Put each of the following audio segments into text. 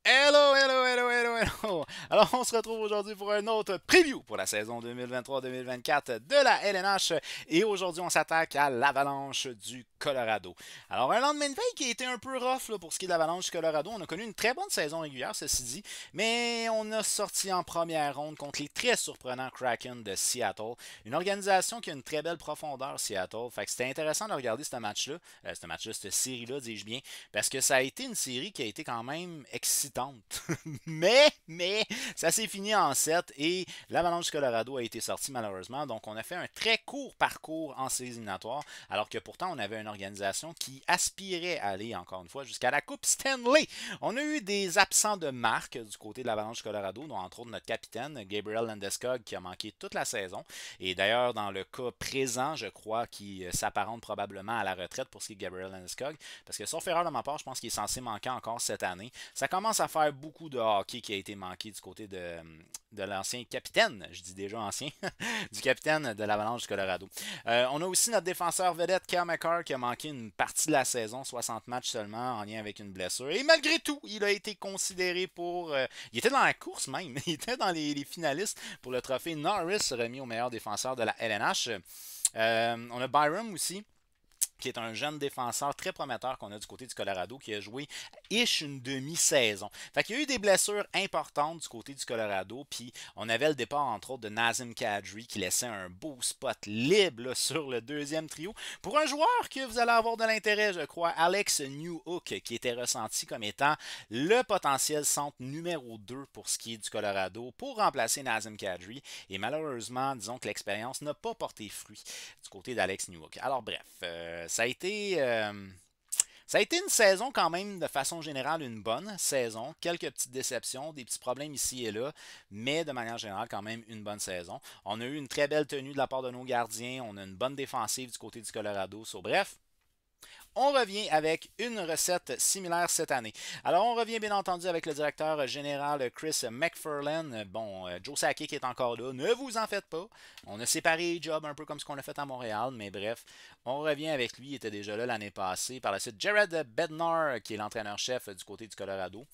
Hello, hello, hello, hello, hello! Alors, on se retrouve aujourd'hui pour un autre preview pour la saison 2023-2024 de la LNH. Et aujourd'hui, on s'attaque à l'Avalanche du Colorado. Alors, un lendemain de veille qui a été un peu rough là, pour ce qui est de l'Avalanche du Colorado. On a connu une très bonne saison régulière, ceci dit, mais on a sorti en première ronde contre les très surprenants Kraken de Seattle. Une organisation qui a une très belle profondeur, Seattle. Fait que c'était intéressant de regarder cette série-là, dis-je bien, parce que ça a été une série qui a été quand même excitante. mais, ça s'est fini en 7 et l'Avalanche du Colorado a été sortie malheureusement. Donc, on a fait un très court parcours en séries éliminatoires, alors que pourtant, on avait une organisation qui aspirait à aller, encore une fois, jusqu'à la Coupe Stanley. On a eu des absents de marque du côté de l'Avalanche du Colorado, dont entre autres notre capitaine, Gabriel Landeskog, qui a manqué toute la saison. Et d'ailleurs, dans le cas présent, je crois qu'il s'apparente probablement à la retraite pour ce qui est de Gabriel Landeskog. Parce que sauf erreur de ma part, je pense qu'il est censé manquer encore cette année. Ça commence à faire beaucoup de hockey qui a été manqué du côté de l'ancien capitaine, je dis déjà ancien, du capitaine de l'Avalanche du Colorado. On a aussi notre défenseur vedette, Cale Makar, qui a manqué une partie de la saison, 60 matchs seulement, en lien avec une blessure. Et malgré tout, il a été considéré pour... il était dans la course même, il était dans les finalistes pour le trophée Norris remis au meilleur défenseur de la LNH. On a Byram aussi, qui est un jeune défenseur très prometteur qu'on a du côté du Colorado, qui a joué une demi-saison. Fait qu'il y a eu des blessures importantes du côté du Colorado, puis on avait le départ, entre autres, de Nazem Kadri, qui laissait un beau spot libre là, sur le deuxième trio. Pour un joueur que vous allez avoir de l'intérêt, je crois, Alex Newhook, qui était ressenti comme étant le potentiel centre numéro 2 pour ce qui est du Colorado, pour remplacer Nazem Kadri. Et malheureusement, disons que l'expérience n'a pas porté fruit du côté d'Alex Newhook. Alors bref, ça a été une saison quand même, de façon générale, une bonne saison. Quelques petites déceptions, des petits problèmes ici et là, mais de manière générale, quand même une bonne saison. On a eu une très belle tenue de la part de nos gardiens. On a une bonne défensive du côté du Colorado. Bref, on revient avec une recette similaire cette année. Alors, on revient bien entendu avec le directeur général Chris McFarlane. Bon, Joe Sakic est encore là, ne vous en faites pas. On a séparé les jobs un peu comme ce qu'on a fait à Montréal, mais bref, on revient avec lui. Il était déjà là l'année passée. Par la suite, Jared Bednar, qui est l'entraîneur-chef du côté du Colorado.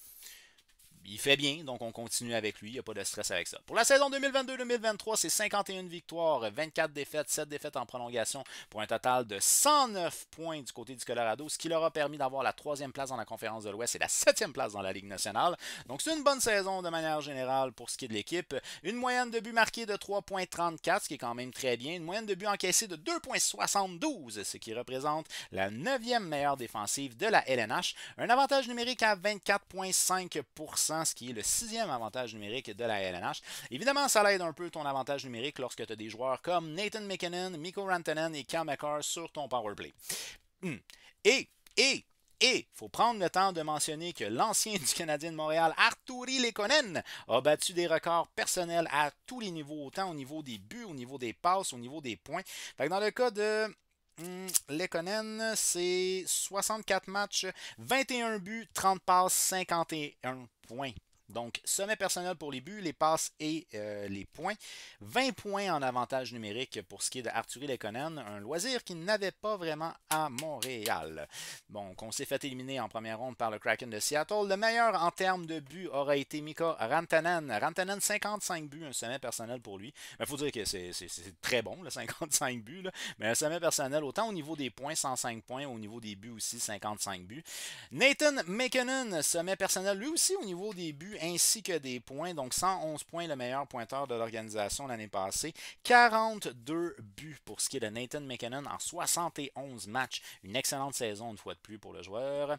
Il fait bien, donc on continue avec lui. Il n'y a pas de stress avec ça. Pour la saison 2022-2023, c'est 51 victoires, 24 défaites, 7 défaites en prolongation pour un total de 109 points du côté du Colorado, ce qui leur a permis d'avoir la troisième place dans la conférence de l'Ouest et la septième place dans la Ligue nationale. Donc c'est une bonne saison de manière générale pour ce qui est de l'équipe. Une moyenne de buts marqués de 3,34, ce qui est quand même très bien. Une moyenne de buts encaissés de 2,72, ce qui représente la neuvième meilleure défensive de la LNH. Un avantage numérique à 24,5%, ce qui est le sixième avantage numérique de la LNH. Évidemment, ça l'aide un peu ton avantage numérique lorsque tu as des joueurs comme Nathan McKinnon, Mikko Rantanen et Cale Makar sur ton powerplay. Et, et, il faut prendre le temps de mentionner que l'ancien du Canadien de Montréal, Artturi Lekonen, a battu des records personnels à tous les niveaux, autant au niveau des buts, au niveau des passes, au niveau des points. Fait que dans le cas de Lekonen, c'est 64 matchs, 21 buts, 30 passes, 51 points. Donc, sommet personnel pour les buts, les passes et les points. 20 points en avantage numérique pour ce qui est de Artturi Lekonen, un loisir qu'il n'avait pas vraiment à Montréal. Bon, on s'est fait éliminer en première ronde par le Kraken de Seattle. Le meilleur en termes de buts aura été Mikko Rantanen. Rantanen, 55 buts, un sommet personnel pour lui. Il faut dire que c'est très bon, le 55 buts. Là. Mais un sommet personnel, autant au niveau des points, 105 points, au niveau des buts aussi, 55 buts. Nathan McKinnon, sommet personnel, lui aussi au niveau des buts ainsi que des points. Donc 111 points, le meilleur pointeur de l'organisation l'année passée. 42 buts pour ce qui est de Nathan McKinnon en 71 matchs. Une excellente saison une fois de plus pour le joueur.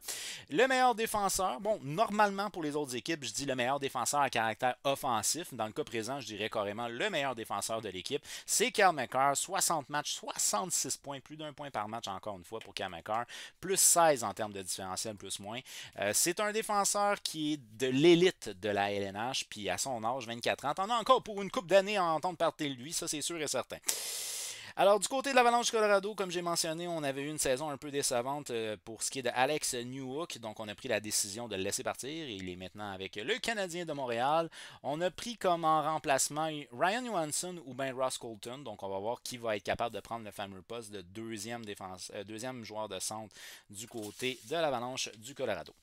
Le meilleur défenseur, bon, normalement pour les autres équipes, je dis le meilleur défenseur à caractère offensif. Dans le cas présent, je dirais carrément le meilleur défenseur de l'équipe. C'est Cale Makar, 60 matchs, 66 points, plus d'un point par match encore une fois pour Cale Makar, plus 16 en termes de différentiel, plus moins. C'est un défenseur qui est de l'élite de la LNH, puis à son âge, 24 ans, t'en as encore pour une coupe d'années à entendre parler de lui, ça c'est sûr et certain. Alors, du côté de l'Avalanche du Colorado, comme j'ai mentionné, on avait eu une saison un peu décevante pour ce qui est de Alex Newhook. Donc, on a pris la décision de le laisser partir. Il est maintenant avec le Canadien de Montréal. On a pris comme en remplacement Ryan Johansson ou bien Ross Colton. Donc, on va voir qui va être capable de prendre le fameux poste de deuxième joueur de centre du côté de l'Avalanche du Colorado.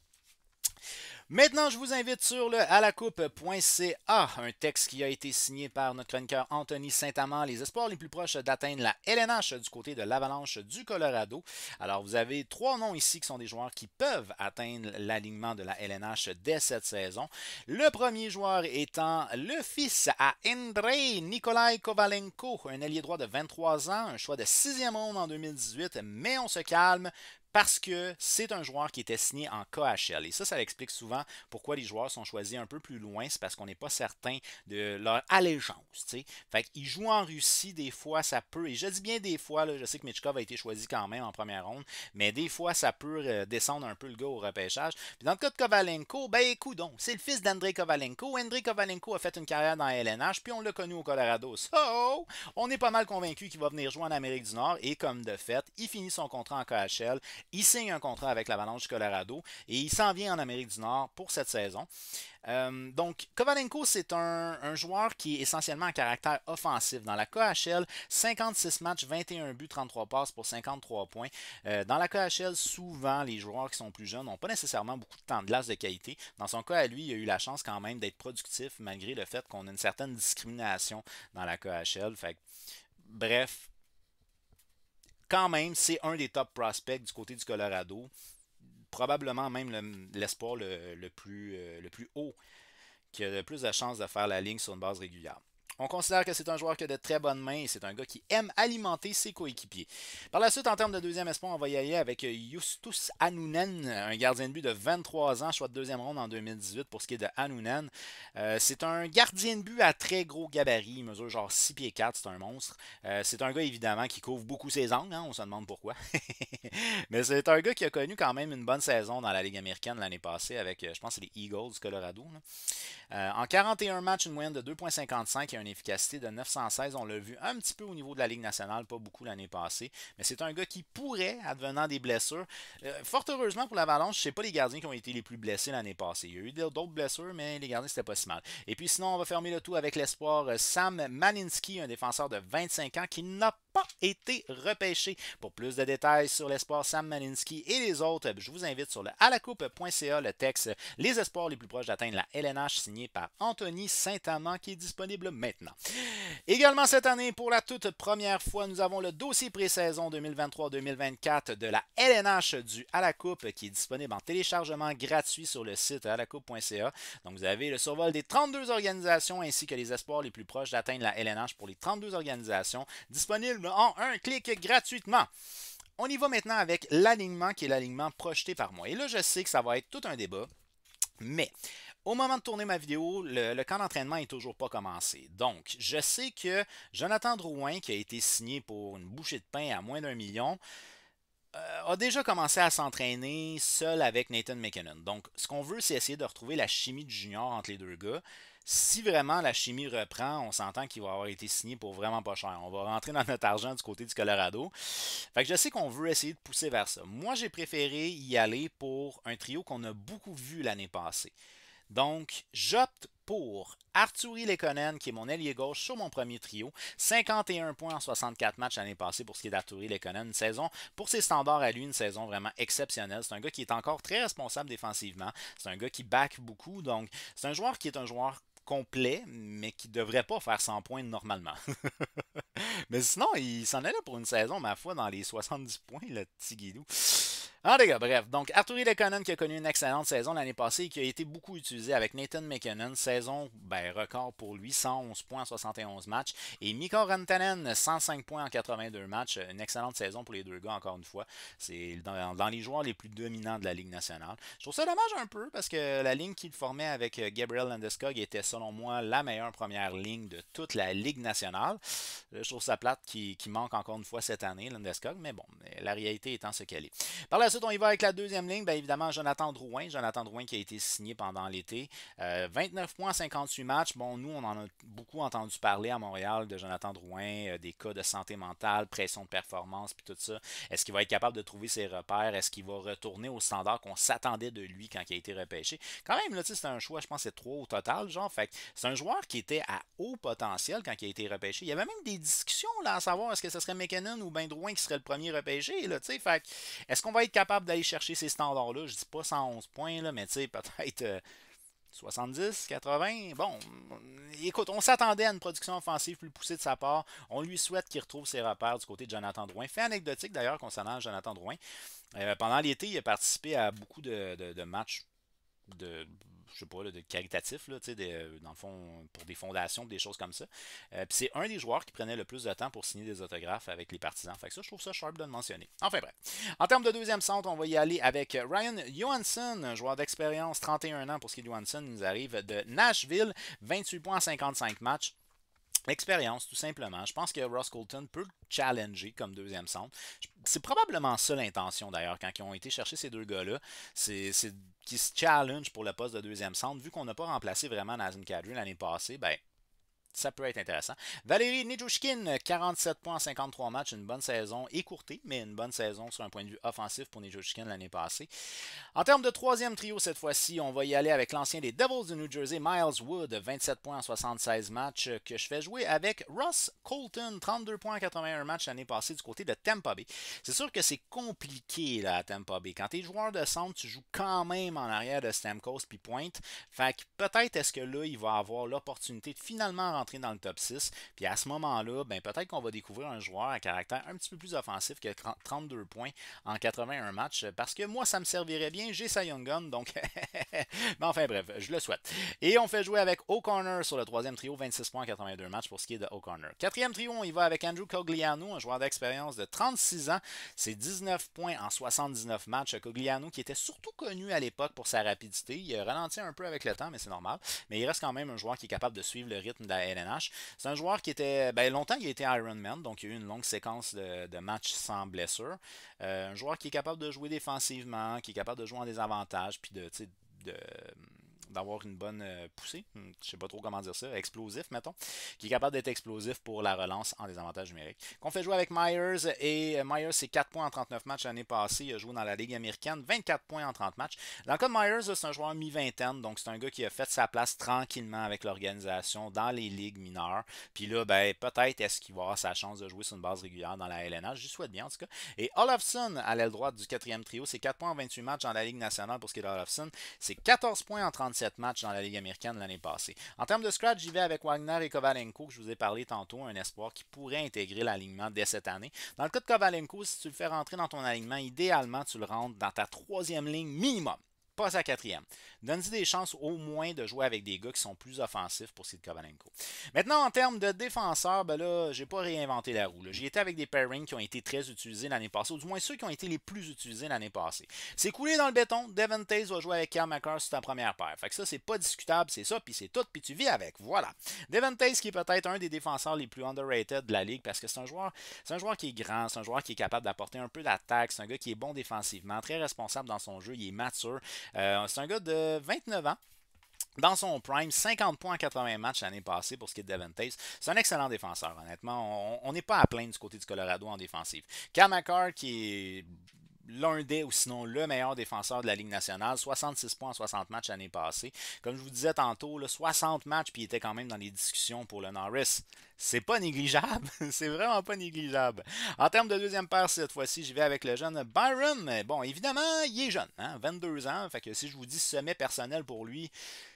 Maintenant, je vous invite sur le alacoupe.ca, un texte qui a été signé par notre chroniqueur Anthony Saint-Amand, les espoirs les plus proches d'atteindre la LNH du côté de l'Avalanche du Colorado. Alors, vous avez 3 noms ici qui sont des joueurs qui peuvent atteindre l'alignement de la LNH dès cette saison. Le premier joueur étant le fils à Andrei Nikolai Kovalenko, un ailier droit de 23 ans, un choix de 6e ronde en 2018, mais on se calme parce que c'est un joueur qui était signé en KHL. Et ça explique souvent pourquoi les joueurs sont choisis un peu plus loin. C'est parce qu'on n'est pas certain de leur allégeance. T'sais. Fait qu'ils jouent en Russie, des fois ça peut, et je dis bien des fois, là, je sais que Michkov a été choisi quand même en première ronde, mais des fois ça peut descendre un peu le gars au repêchage. Puis dans le cas de Kovalenko, ben écoute donc, c'est le fils d'Andrei Kovalenko. Andrei Kovalenko a fait une carrière dans la LNH, puis on l'a connu au Colorado. So, on est pas mal convaincu qu'il va venir jouer en Amérique du Nord, et comme de fait, il finit son contrat en KHL. Il signe un contrat avec l'Avalanche du Colorado et il s'en vient en Amérique du Nord pour cette saison. Donc, Kovalenko, c'est un joueur qui est essentiellement un caractère offensif. Dans la KHL, 56 matchs, 21 buts, 33 passes pour 53 points. Dans la KHL, souvent, les joueurs qui sont plus jeunes n'ont pas nécessairement beaucoup de temps de glace de qualité. Dans son cas, à lui, il a eu la chance quand même d'être productif malgré le fait qu'on a une certaine discrimination dans la KHL. Fait que, bref, quand même, c'est un des top prospects du côté du Colorado. Probablement même l'espoir le plus haut qui a le plus de chances de faire la ligne sur une base régulière. On considère que c'est un joueur qui a de très bonnes mains et c'est un gars qui aime alimenter ses coéquipiers. Par la suite, en termes de deuxième espoir, on va y aller avec Justus Annunen, un gardien de but de 23 ans, choix de deuxième ronde en 2018 pour ce qui est de Annunen. C'est un gardien de but à très gros gabarit, il mesure genre 6 pieds 4, c'est un monstre. C'est un gars évidemment qui couvre beaucoup ses angles, hein, on se demande pourquoi. Mais c'est un gars qui a connu quand même une bonne saison dans la Ligue américaine l'année passée avec, je pense, les Eagles du Colorado. En 41 matchs, une moyenne de 2,55 et une efficacité de 916. On l'a vu un petit peu au niveau de la Ligue nationale, pas beaucoup l'année passée. Mais c'est un gars qui pourrait, advenant des blessures, fort heureusement pour l'Avalanche, c'est pas les gardiens qui ont été les plus blessés l'année passée. Il y a eu d'autres blessures, mais les gardiens, c'était pas si mal. Et puis sinon, on va fermer le tout avec l'espoir Sam Maninski, un défenseur de 25 ans qui n'a pas été repêché. Pour plus de détails sur l'espoir Sam Maninski et les autres, je vous invite sur le alacoupe.ca, le texte Les espoirs les plus proches d'atteindre la LNH signé par Anthony Saint-Amand qui est disponible maintenant. Également cette année, pour la toute première fois, nous avons le dossier pré-saison 2023-2024 de la LNH du Alacoupe qui est disponible en téléchargement gratuit sur le site alacoupe.ca. Donc vous avez le survol des 32 organisations ainsi que les espoirs les plus proches d'atteindre la LNH pour les 32 organisations disponibles en un clic gratuitement. On y va maintenant avec l'alignement qui est l'alignement projeté par moi. Et là, je sais que ça va être tout un débat, mais au moment de tourner ma vidéo, le camp d'entraînement n'est toujours pas commencé. Donc, je sais que Jonathan Drouin, qui a été signé pour une bouchée de pain à moins d'1 million, a déjà commencé à s'entraîner seul avec Nathan MacKinnon. Donc, ce qu'on veut, c'est essayer de retrouver la chimie du junior entre les deux gars. Si vraiment la chimie reprend, on s'entend qu'il va avoir été signé pour vraiment pas cher. On va rentrer dans notre argent du côté du Colorado. Fait que je sais qu'on veut essayer de pousser vers ça. Moi, j'ai préféré y aller pour un trio qu'on a beaucoup vu l'année passée. Donc, j'opte pour Artturi Lehkonen, qui est mon ailier gauche sur mon premier trio. 51 points en 64 matchs l'année passée pour ce qui est d'Artturi Lehkonen. Une saison, pour ses standards à lui, une saison vraiment exceptionnelle. C'est un gars qui est encore très responsable défensivement. C'est un gars qui back beaucoup. Donc, c'est un joueur qui est un joueur complet, mais qui ne devrait pas faire 100 points normalement. Mais sinon, il s'en allait pour une saison, ma foi, dans les 70 points, le petit Guidou. Ah les gars, bref. Donc, Artturi Lehkonen qui a connu une excellente saison l'année passée et qui a été beaucoup utilisé avec Nathan MacKinnon. Saison, record pour lui, 111 points en 71 matchs. Et Mikko Rantanen, 105 points en 82 matchs. Une excellente saison pour les deux gars, encore une fois. C'est dans les joueurs les plus dominants de la Ligue nationale. Je trouve ça dommage un peu parce que la ligne qu'il formait avec Gabriel Landeskog était, selon moi, la meilleure première ligne de toute la Ligue nationale. Je trouve ça plate qui manque encore une fois cette année, Landeskog. Mais bon, la réalité étant ce qu'elle est. Par la suite, on y va avec la deuxième ligne. Bien évidemment, Jonathan Drouin. Jonathan Drouin qui a été signé pendant l'été. 29 points, 58 matchs. Bon, nous, on en a beaucoup entendu parler à Montréal de Jonathan Drouin, des cas de santé mentale, pression de performance, puis tout ça. Est-ce qu'il va être capable de trouver ses repères? Est-ce qu'il va retourner au standard qu'on s'attendait de lui quand il a été repêché? Quand même, là, c'est un choix, je pense, c'est 3 au total, genre. Fait c'est un joueur qui était à haut potentiel quand il a été repêché. Il y avait même des discussions là, à savoir est-ce que ce serait MacKinnon ou ben Drouin qui serait le premier repêché, là, tu sais. Fait est-ce qu'on va être capable capable d'aller chercher ces standards-là. Je dis pas 111 points, là, mais tu sais, peut-être 70, 80. Bon, écoute, on s'attendait à une production offensive plus poussée de sa part. On lui souhaite qu'il retrouve ses repères du côté de Jonathan Drouin. Fait anecdotique d'ailleurs concernant Jonathan Drouin. Pendant l'été, il a participé à beaucoup de matchs de je sais pas, là, de caritatifs, là, dans le fond, pour des fondations, des choses comme ça. Puis c'est un des joueurs qui prenait le plus de temps pour signer des autographes avec les partisans. Fait que ça, je trouve ça sharp de le mentionner. Enfin bref. En termes de deuxième centre, on va y aller avec Ryan Johansson, un joueur d'expérience, 31 ans pour ce qui est de Johansson. Il nous arrive de Nashville, 28 points en 55 matchs. L'expérience, tout simplement. Je pense que Ross Colton peut le challenger comme deuxième centre. C'est probablement ça l'intention d'ailleurs, quand ils ont été chercher ces deux gars-là. C'est qu'ils se challenge pour le poste de deuxième centre. Vu qu'on n'a pas remplacé vraiment Nazem Kadri l'année passée, ben ça peut être intéressant. Valérie Nichushkin, 47 points en 53 matchs, une bonne saison écourtée, mais une bonne saison sur un point de vue offensif pour Nichushkin l'année passée. En termes de troisième trio cette fois-ci, on va y aller avec l'ancien des Devils de New Jersey, Miles Wood, 27 points en 76 matchs, que je fais jouer avec Ross Colton, 32 points en 81 matchs l'année passée du côté de Tampa Bay. C'est sûr que c'est compliqué là, à Tampa Bay. Quand tu es joueur de centre, tu joues quand même en arrière de Stamkos puis Pointe. Fait que peut-être est-ce que là, il va avoir l'opportunité de finalement rentrer dans le top 6. Puis à ce moment-là, ben peut-être qu'on va découvrir un joueur à caractère un petit peu plus offensif que 32 points en 81 matchs. Parce que moi, ça me servirait bien. J'ai sa Young Gun, donc... Mais enfin bref, je le souhaite. Et on fait jouer avec O'Connor sur le troisième trio, 26 points en 82 matchs pour ce qui est de O'Connor. Quatrième trio, on y va avec Andrew Cogliano, un joueur d'expérience de 36 ans. C'est 19 points en 79 matchs. Cogliano qui était surtout connu à l'époque pour sa rapidité. Il a ralenti un peu avec le temps, mais c'est normal. Mais il reste quand même un joueur qui est capable de suivre le rythme de la LNH. C'est un joueur qui était... longtemps, il a été Ironman, donc il y a eu une longue séquence de matchs sans blessure. Un joueur qui est capable de jouer défensivement, qui est capable de jouer en désavantage, puis d'avoir une bonne poussée, je sais pas trop comment dire ça, explosif, mettons, qui est capable d'être explosif pour la relance en désavantage numérique. Qu'on fait jouer avec Myers, et Myers, c'est 4 points en 39 matchs l'année passée, il a joué dans la Ligue américaine, 24 points en 30 matchs. Dans le cas de Myers, c'est un joueur mi-vingtaine, donc c'est un gars qui a fait sa place tranquillement avec l'organisation dans les ligues mineures, puis là, peut-être est-ce qu'il va avoir sa chance de jouer sur une base régulière dans la LNH, j'y souhaite bien en tout cas. Et Olofsson, à l'aile droite du quatrième trio, c'est 4 points en 28 matchs dans la Ligue nationale pour ce qui est d'Olofsson, c'est 14 points en 37 matchs dans la Ligue américaine l'année passée. En termes de scratch, j'y vais avec Wagner et Kovalenko, que je vous ai parlé tantôt, un espoir qui pourrait intégrer l'alignement dès cette année. Dans le cas de Kovalenko, si tu le fais rentrer dans ton alignement, idéalement, tu le rentres dans ta troisième ligne minimum. Pas sa quatrième. Donne-y des chances au moins de jouer avec des gars qui sont plus offensifs pour ce qui est de Kovalenko. Maintenant, en termes de défenseurs, là, j'ai pas réinventé la roue. J'y étais avec des pairings qui ont été très utilisés l'année passée, ou du moins ceux qui ont été les plus utilisés l'année passée. C'est coulé dans le béton. Devin Taze va jouer avec Cam McCarr sur ta première paire. Fait que ça, c'est pas discutable, c'est ça, puis c'est tout, puis tu vis avec. Voilà. Devin Taze qui est peut-être un des défenseurs les plus underrated de la ligue parce que c'est un joueur qui est grand, c'est un joueur qui est capable d'apporter un peu d'attaque, c'est un gars qui est bon défensivement, très responsable dans son jeu, il est mature. C'est un gars de 29 ans. Dans son prime, 50 points en 80 matchs l'année passée pour ce qui est de Devin Taze. C'est un excellent défenseur, honnêtement. On n'est pas à plaindre du côté du Colorado en défensive. Cam McCarr, qui est l'un des, ou sinon le meilleur défenseur de la Ligue nationale, 66 points en 60 matchs l'année passée. Comme je vous disais tantôt, là, 60 matchs, puis il était quand même dans les discussions pour le Norris. C'est pas négligeable. C'est vraiment pas négligeable. En termes de deuxième paire, cette fois-ci, j'y vais avec le jeune Byron. Bon, évidemment, il est jeune, 22 ans. Fait que si je vous dis sommet personnel pour lui,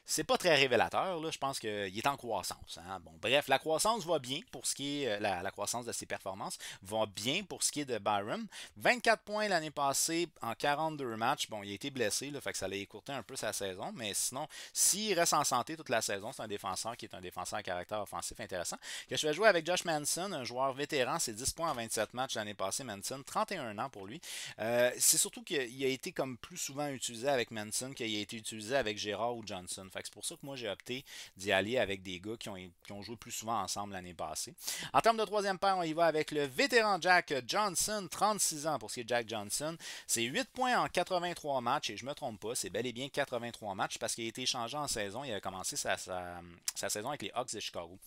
c'est pas très révélateur. Là. Je pense qu'il est en croissance. Bon, bref, la croissance va bien pour ce qui est la croissance de ses performances. Va bien pour ce qui est de Byron. 24 points l'année passée en 42 matchs. Bon, il a été blessé, là, fait que ça l'a écourté un peu sa saison. Mais sinon, s'il reste en santé toute la saison, c'est un défenseur qui est un défenseur à caractère offensif intéressant. Que je vais jouer avec Josh Manson, un joueur vétéran. C'est 10 points en 27 matchs l'année passée. Manson, 31 ans pour lui. C'est surtout qu'il a été comme plus souvent utilisé avec Manson qu'il a été utilisé avec Gérard ou Johnson. C'est pour ça que moi j'ai opté d'y aller avec des gars qui ont joué plus souvent ensemble l'année passée. En termes de troisième paire, on y va avec le vétéran Jack Johnson, 36 ans pour ce qui est de Jack Johnson. C'est 8 points en 83 matchs et je me trompe pas, c'est bel et bien 83 matchs parce qu'il a été échangé en saison. Il a commencé sa saison avec les Hawks de Chicago.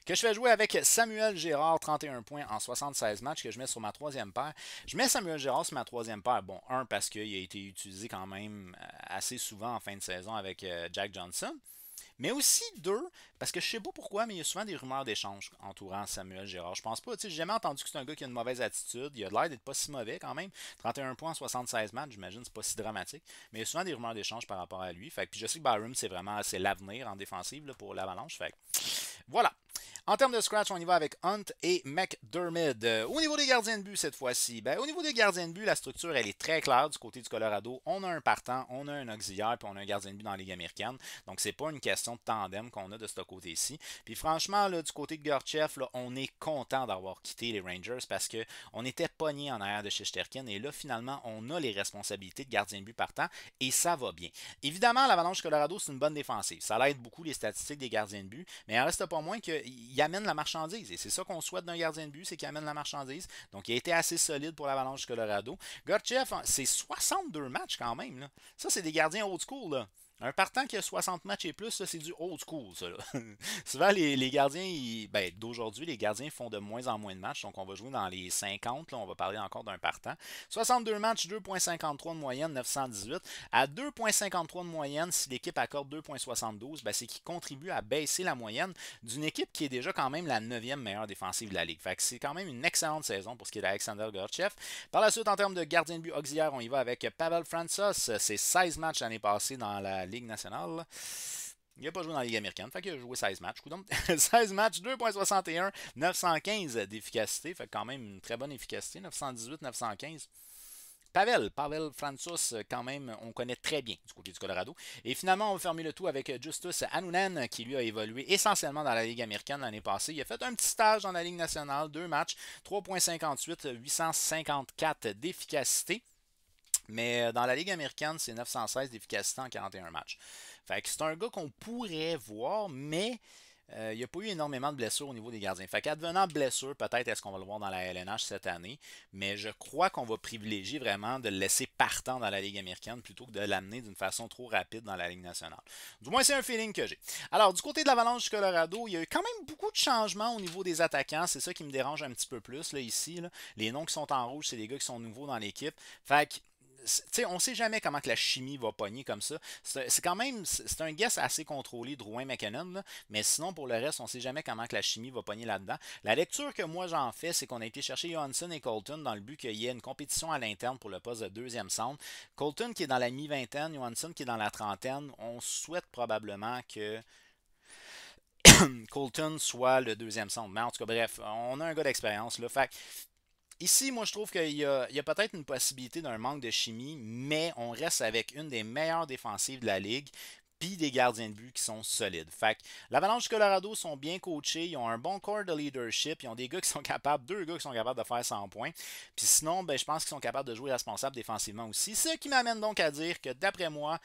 Que je fais jouer avec Samuel Girard, 31 points en 76 matchs que je mets sur ma troisième paire. Je mets Samuel Girard sur ma troisième paire. Bon, parce qu'il a été utilisé quand même assez souvent en fin de saison avec Jack Johnson. Mais aussi Parce que je sais pas pourquoi, mais il y a souvent des rumeurs d'échange entourant Samuel Girard. Je pense pas, tu sais, j'ai jamais entendu que c'est un gars qui a une mauvaise attitude. Il a l'air d'être pas si mauvais quand même. 31 points en 76 matchs, j'imagine, c'est pas si dramatique. Mais il y a souvent des rumeurs d'échange par rapport à lui. Fait que, puis je sais que Byram, c'est l'avenir en défensive là, pour l'Avalanche. Fait que, voilà. En termes de scratch, on y va avec Hunt et McDermott. Au niveau des gardiens de but cette fois-ci, ben, au niveau des gardiens de but, la structure elle est très claire du côté du Colorado. On a un partant, on a un auxiliaire, puis on a un gardien de but dans la Ligue américaine. Donc c'est pas une question de tandem qu'on a de ce côté-ci. Puis franchement, là, du côté de Gorchev, là, on est content d'avoir quitté les Rangers parce qu'on était pogné en arrière de Shesterkin et là finalement on a les responsabilités de gardien de but partant et ça va bien. Évidemment, l'Avalanche Colorado c'est une bonne défensive. Ça l'aide beaucoup les statistiques des gardiens de but, mais il en reste pas moins qu'il amène la marchandise. Et c'est ça qu'on souhaite d'un gardien de but, c'est qu'il amène la marchandise. Donc, il a été assez solide pour l'Avalanche du Colorado. Gorchev, c'est 62 matchs quand même. Là. Ça, c'est des gardiens old school. Là. Un partant qui a 60 matchs et plus, c'est du old school, ça. Là. Souvent, les gardiens, d'aujourd'hui, les gardiens font de moins en moins de matchs. Donc, on va jouer dans les 50. Là, on va parler encore d'un partant. 62 matchs, 2,53 de moyenne, 918. À 2,53 de moyenne, si l'équipe accorde 2,72, c'est qu'il contribue à baisser la moyenne d'une équipe qui est déjà quand même la 9e meilleure défensive de la Ligue. Fait que c'est quand même une excellente saison pour ce qui est d'Alexander Gorchev. Par la suite, en termes de gardien de but auxiliaire, on y va avec Pavel Francouz. C'est 16 matchs l'année passée dans la Ligue nationale. Il n'a pas joué dans la Ligue américaine, fait qu'il a joué 16 matchs. 16 matchs, 2,61, 915 d'efficacité, fait quand même une très bonne efficacité, 918, 915. Pavel Francouz, quand même, on connaît très bien du côté du Colorado. Et finalement, on va fermer le tout avec Justus Annunen, qui lui a évolué essentiellement dans la Ligue américaine l'année passée. Il a fait un petit stage dans la Ligue nationale, 2 matchs, 3,58, 854 d'efficacité. Mais dans la Ligue américaine, c'est 916 d'efficacité en 41 matchs. Fait que c'est un gars qu'on pourrait voir, mais il n'y a pas eu énormément de blessures au niveau des gardiens. Fait qu'advenant blessure, peut-être est-ce qu'on va le voir dans la LNH cette année, mais je crois qu'on va privilégier vraiment de le laisser partant dans la Ligue américaine plutôt que de l'amener d'une façon trop rapide dans la Ligue nationale. Du moins, c'est un feeling que j'ai. Alors, du côté de l'Avalanche du Colorado, il y a eu quand même beaucoup de changements au niveau des attaquants. C'est ça qui me dérange un petit peu plus là, ici. Là. Les noms qui sont en rouge, c'est des gars qui sont nouveaux dans l'équipe. Fait que on ne sait jamais comment que la chimie va pogner comme ça. C'est quand même, c'est un guess assez contrôlé, Drouin McKinnon, là, mais sinon pour le reste, on ne sait jamais comment que la chimie va pogner là-dedans. La lecture que moi j'en fais, c'est qu'on a été chercher Johansson et Colton dans le but qu'il y ait une compétition à l'interne pour le poste de deuxième centre. Colton qui est dans la mi-vingtaine, Johansson qui est dans la trentaine, on souhaite probablement que Colton soit le deuxième centre. Mais en tout cas, bref, on a un gars d'expérience là. Fait ici, moi, je trouve qu'il y a peut-être une possibilité d'un manque de chimie, mais on reste avec une des meilleures défensives de la Ligue, puis des gardiens de but qui sont solides. Fait que l'Avalanche du Colorado sont bien coachés, ils ont un bon corps de leadership, ils ont des gars qui sont capables, 2 gars qui sont capables de faire 100 points. Puis sinon, je pense qu'ils sont capables de jouer responsable défensivement aussi. Ce qui m'amène donc à dire que d'après moi,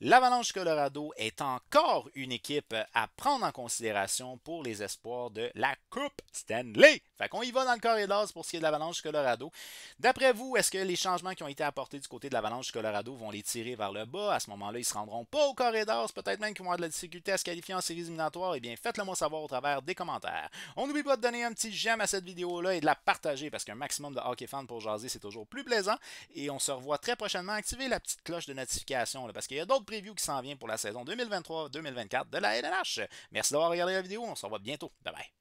l'Avalanche du Colorado est encore une équipe à prendre en considération pour les espoirs de la Coupe Stanley. Fait qu'on y va dans le corridor pour ce qui est de l'Avalanche du Colorado. D'après vous, est-ce que les changements qui ont été apportés du côté de l'Avalanche du Colorado vont les tirer vers le bas? À ce moment-là, ils ne se rendront pas au corridor. Peut-être même qu'ils vont avoir de la difficulté à se qualifier en séries éliminatoires. Eh bien, faites-le moi savoir au travers des commentaires. On n'oublie pas de donner un petit j'aime à cette vidéo-là et de la partager parce qu'un maximum de hockey fans pour jaser, c'est toujours plus plaisant. Et on se revoit très prochainement. Activez la petite cloche de notification parce qu'il y a d'autres preview qui s'en vient pour la saison 2023-2024 de la LNH. Merci d'avoir regardé la vidéo. On se revoit bientôt. Bye bye.